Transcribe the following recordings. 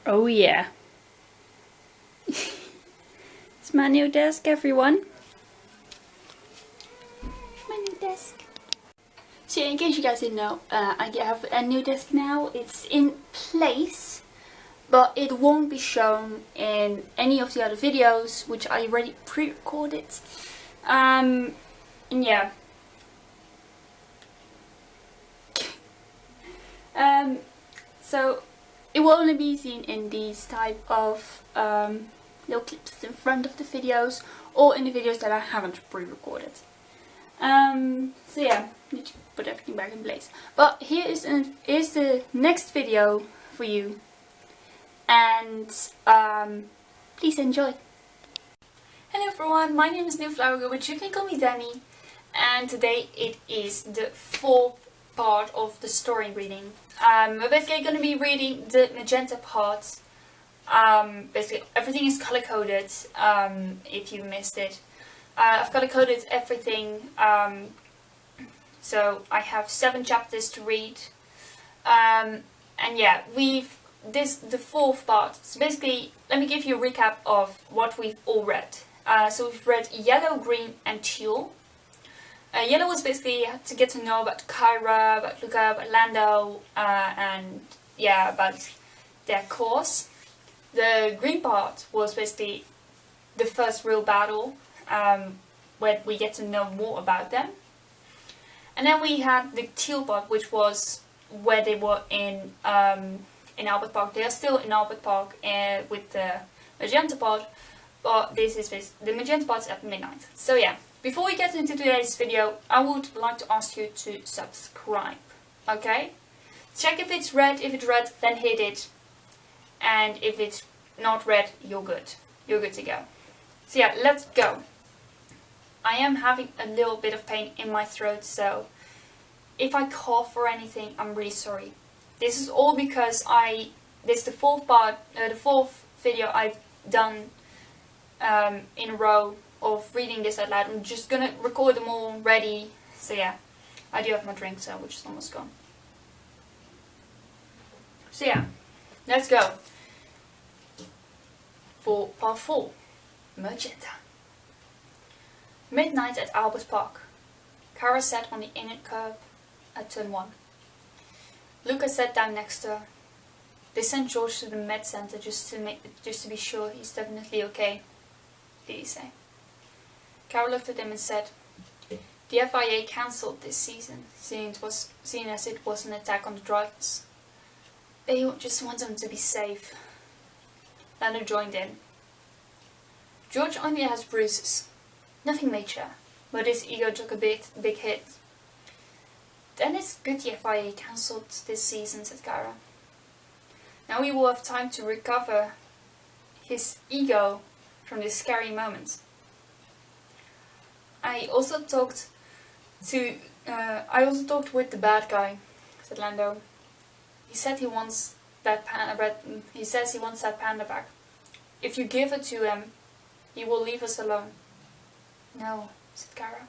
Oh yeah. It's my new desk, everyone. My new desk. So in case you guys didn't know, I have a new desk now. It's in place, but it won't be shown in any of the other videos, which I already pre-recorded. And yeah. So it will only be seen in these type of little clips in front of the videos, or in the videos that I haven't pre-recorded. So yeah, need to put everything back in place. But here is the next video for you, and please enjoy. Hello everyone, my name is NewFlowerGirl, but you can call me Demi, and today it is the fourth part of the story reading. We're basically going to be reading the magenta part. Basically everything is color coded, if you missed it. I've color coded everything, so I have 7 chapters to read. And yeah, the fourth part. So basically, let me give you a recap of what we've all read. So we've read yellow, green and teal. Yellow was basically to get to know about Kyra, about Luca, about Lando, and yeah, about their course. The green part was basically the first real battle, where we get to know more about them. And then we had the teal part, which was where they were in Albert Park. They are still in Albert Park with the magenta part, but this is the magenta part at midnight. So yeah. Before we get into today's video, I would like to ask you to subscribe, okay? Check if it's red. If it's red, then hit it. And if it's not red, you're good. You're good to go. So yeah, let's go. I am having a little bit of pain in my throat, so if I cough or anything, I'm really sorry. This is all because this is the fourth part, the fourth video I've done in a row of reading this out loud. I'm just gonna record them all ready. So yeah, I do have my drink, so which is almost gone. So yeah, let's go for part 4, magenta. Midnight at Albert Park. Kara sat on the inner curb at turn 1. Luca sat down next to her. They sent George to the med center just to be sure he's definitely okay, did he say? Kara looked at him and said, "The FIA cancelled this season, seeing as it was an attack on the drivers. They just want them to be safe." Lando joined in. "George only has bruises. Nothing major, but his ego took a big hit." "Then it's good the FIA cancelled this season," said Kara. "Now we will have time to recover his ego from this scary moment." I also talked with the bad guy," said Lando. He says he wants that panda back. If you give it to him, he will leave us alone." "No," said Kara.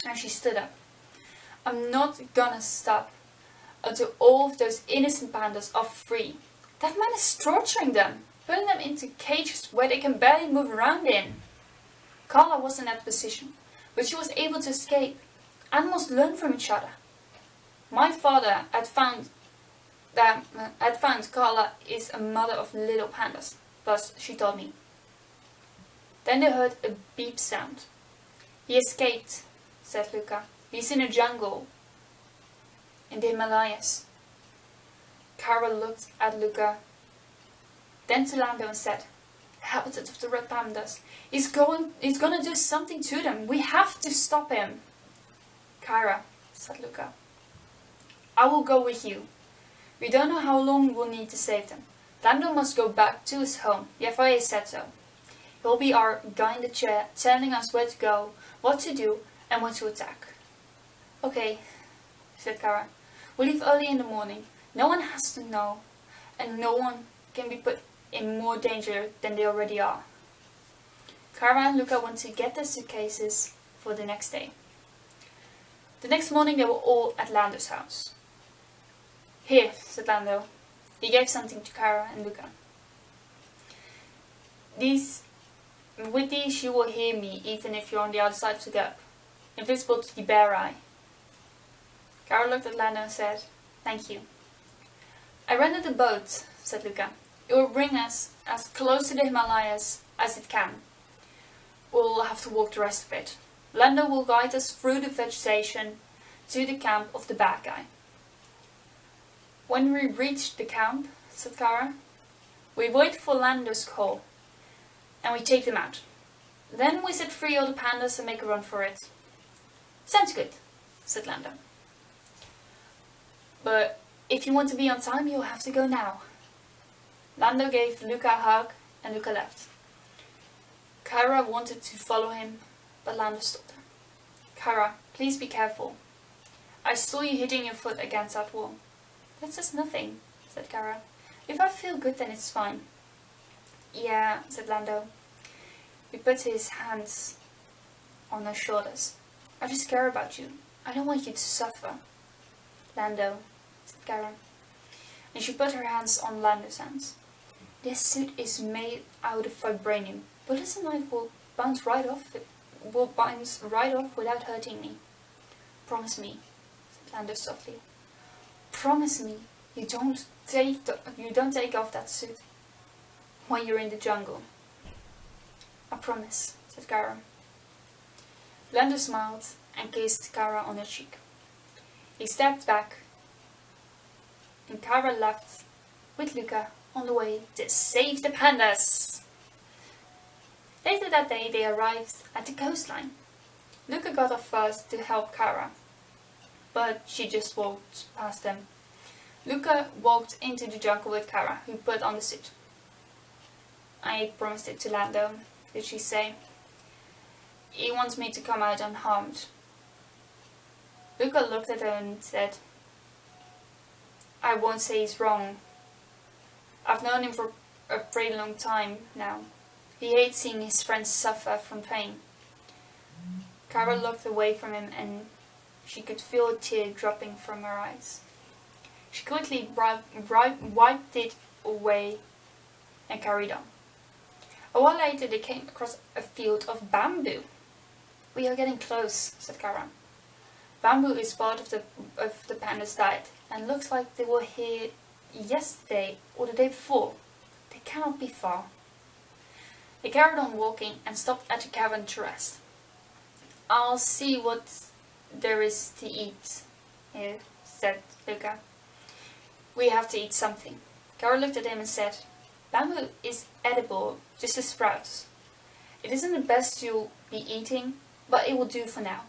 And she stood up. "I'm not gonna stop until all of those innocent pandas are free. That man is torturing them, putting them into cages where they can barely move around in." Carla was in that position, but she was able to escape. Animals learn from each other. My father had found Carla is a mother of little pandas, plus she told me. Then they heard a beep sound. "He escaped," said Luca. "He's in a jungle in the Himalayas." Kara looked at Luca, then to Lando and said, "The habitat of the Red Pandas. He's gonna do something to them. We have to stop him." "Kara," said Luca, "I will go with you. We don't know how long we'll need to save them. Lando must go back to his home. The FIA said so. He'll be our guy in the chair, telling us where to go, what to do, and when to attack." "Okay," said Kara. "We'll leave early in the morning. No one has to know, and no one can be put in more danger than they already are." Kara and Luca went to get their suitcases for the next day. The next morning they were all at Lando's house. "Here," said Lando. He gave something to Kara and Luca. With these you will hear me even if you're on the other side of the gap, invisible to the bare eye. Kara looked at Lando and said, "Thank you." "I rented a boat," said Luca. "It will bring us as close to the Himalayas as it can. We'll have to walk the rest of it. Lando will guide us through the vegetation to the camp of the bad guy." "When we reach the camp," said Kara, "we wait for Lando's call, and we take them out. Then we set free all the pandas and make a run for it." "Sounds good," said Lando. "But if you want to be on time, you'll have to go now." Lando gave Luca a hug, and Luca left. Kara wanted to follow him, but Lando stopped her. "Kara, please be careful. I saw you hitting your foot against that wall." "That's just nothing," said Kara. "If I feel good, then it's fine." "Yeah," said Lando. He put his hands on her shoulders. "I just care about you. I don't want you to suffer." "Lando," said Kara. And she put her hands on Lando's hands. "This suit is made out of vibranium. Bullets and knife will bounce right off without hurting me. Promise me," said Lando softly. "Promise me you don't take off that suit when you're in the jungle." "I promise," said Kara. Lando smiled and kissed Kara on her cheek. He stepped back, and Kara left with Luca on the way to save the pandas. Later that day they arrived at the coastline. Luca got off first to help Kara, but she just walked past them. Luca walked into the jungle with Kara, who put on the suit. "I promised it to Lando," did she say. "He wants me to come out unharmed." Luca looked at her and said, "I won't say he's wrong. I've known him for a pretty long time now. He hates seeing his friends suffer from pain." Kara looked away from him and she could feel a tear dropping from her eyes. She quickly wiped it away and carried on. A while later they came across a field of bamboo. "We are getting close," said Kara. "Bamboo is part of the panda's diet, and looks like they were here yesterday or the day before. They cannot be far." They carried on walking and stopped at a cabin to rest. "I'll see what there is to eat here," said Luca. "We have to eat something." Kara looked at him and said, "Bamboo is edible, just as sprouts. It isn't the best you'll be eating, but it will do for now."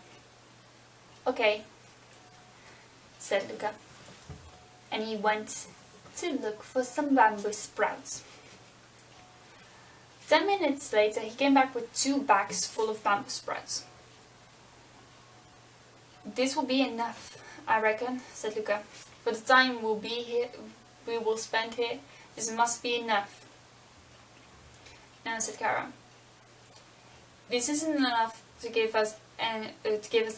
"Okay," said Luca. And he went to look for some bamboo sprouts. 10 minutes later he came back with 2 bags full of bamboo sprouts. "This will be enough, I reckon," said Luca. "For the time we will spend here, this must be enough." "No," said Kara. "This isn't enough to give us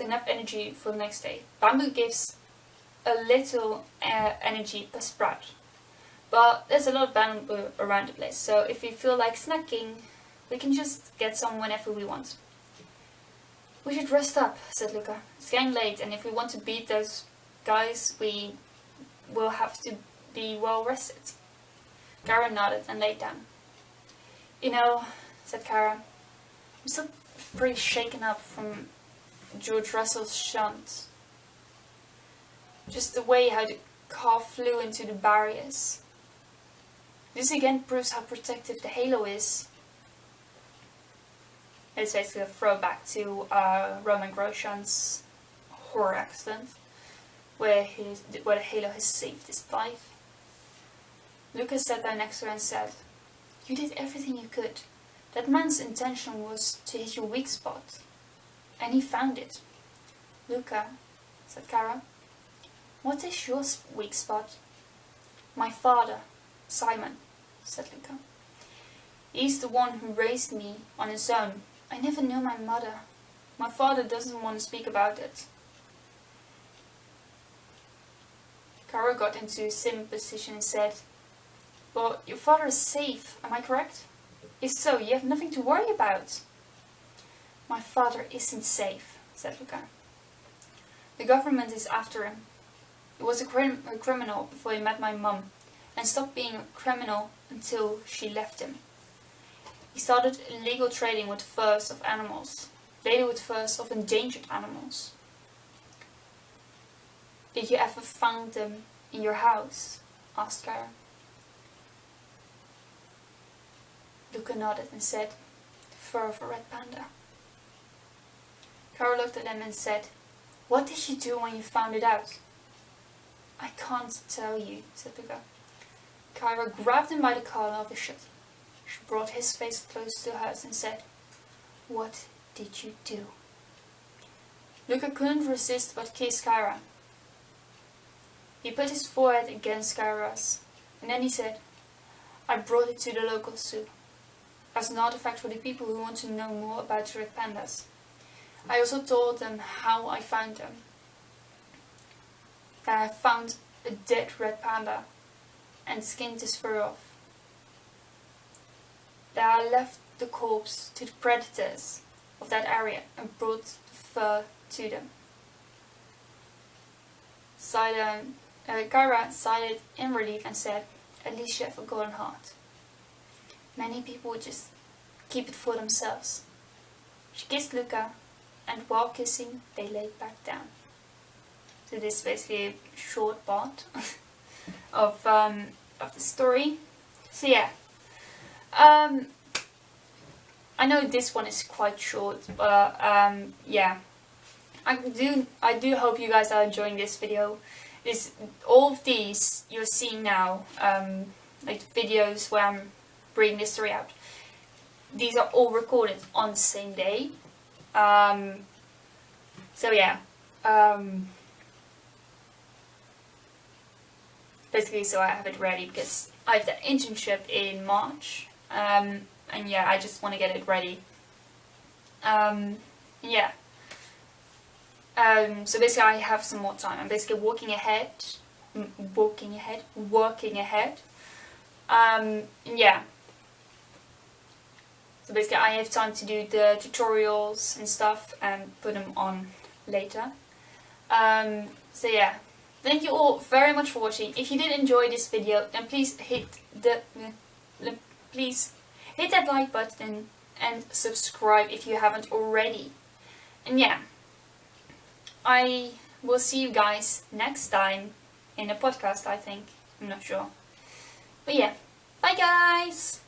enough energy for the next day. Bamboo gives a little energy per sprout, but there's a lot of bamboo around the place, so if we feel like snacking, we can just get some whenever we want." "We should rest up," said Luca. "It's getting late, and if we want to beat those guys, we will have to be well rested." Kara nodded and laid down. "You know," said Kara, "I'm still pretty shaken up from George Russell's shunt. Just the way how the car flew into the barriers. This again proves how protective the halo is." It's basically a throwback to Roman Grosjean's horror accident, where the halo has saved his life. Lucas sat down next to her and said, "You did everything you could. That man's intention was to hit your weak spot, and he found it." "Luca," said Kara, "what is your weak spot?" "My father, Simon," said Luca. "He's the one who raised me on his own. I never knew my mother. My father doesn't want to speak about it." Kara got into a sitting position and said, "But your father is safe, am I correct?" If so, you have nothing to worry about. My father isn't safe, said Luca. The government is after him. He was a criminal before he met my mum, and stopped being a criminal until she left him. He started illegal trading with furs of animals, later with furs of endangered animals. Did you ever find them in your house? Asked Kyra. Luca nodded and said, the fur of a red panda. Kyra looked at him and said, what did you do when you found it out? I can't tell you, said Luca. Kyra grabbed him by the collar of his shirt. She brought his face close to hers and said, what did you do? Luca couldn't resist but kissed Kyra. He put his forehead against Kyra's, and then he said, I brought it to the local zoo, as an artifact for the people who want to know more about the red pandas. I also told them how I found them. That I found a dead red panda and skinned his fur off. That I left the corpse to the predators of that area and brought the fur to them. Kyra sighed in relief and said, at least you have a golden heart. Many people would just keep it for themselves. She kissed Luca, and while kissing, they laid back down. So this is basically a short part of the story. So yeah, I know this one is quite short, but yeah, I do hope you guys are enjoying this video. All of these you're seeing now, like videos where I'm bringing this story out. These are all recorded on the same day. So yeah, basically, so I have it ready because I have the internship in March, and yeah, I just want to get it ready. Yeah. So basically, I have some more time. I'm basically working ahead. Yeah. So basically, I have time to do the tutorials and stuff and put them on later. So yeah, thank you all very much for watching. If you did enjoy this video, then please hit that like button and subscribe if you haven't already. And yeah, I will see you guys next time in a podcast, I think. I'm not sure. But yeah, bye guys!